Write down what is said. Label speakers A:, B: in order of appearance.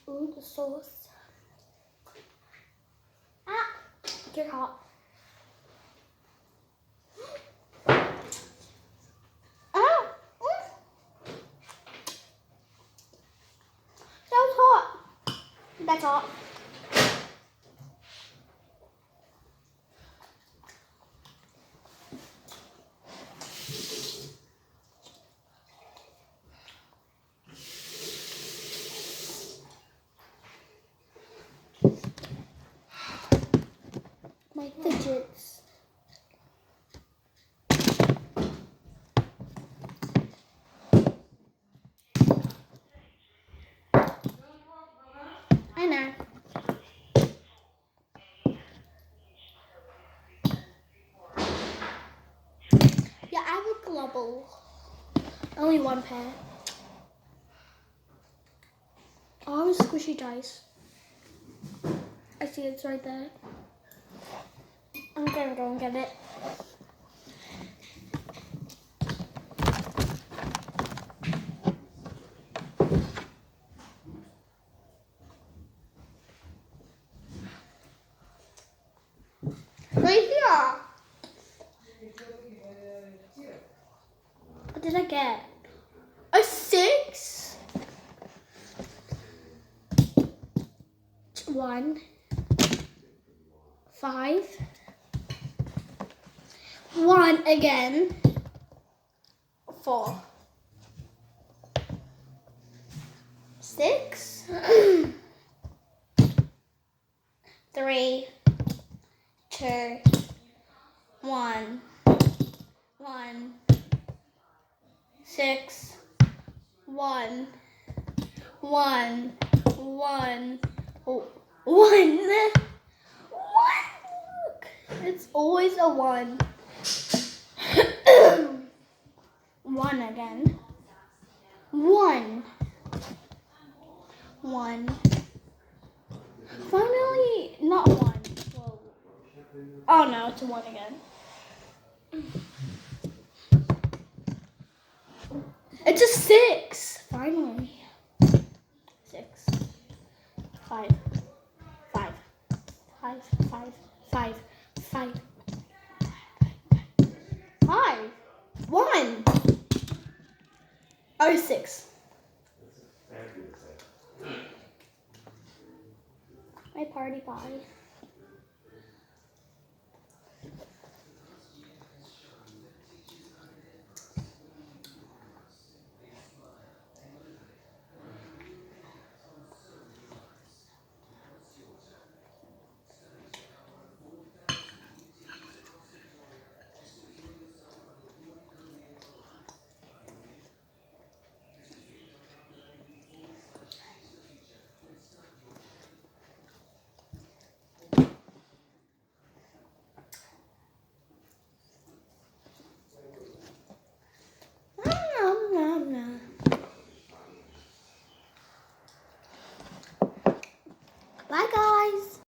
A: Ooh, the sauce. Ah, get hot. Ah, that was hot. That's hot. My fidgets. I know. Yeah, I have a global. Only one pair. Oh, it's squishy dice. I see it's right there. I'm gonna go and get it. Right here. What did I get? A 6? 1, 5. 1 again. 4. 6. 3, 2, 1. 1. 6. 1. 1. 1. Oh, 1. 1. Look, it's always a 1. 1 again. 1. 1. Finally, not 1. Whoa. Oh no, it's a 1 again. It's a 6. Finally. 6. 5. 5. 5. 5. 5. 5. 5. 1. Oh, 6. My party pie.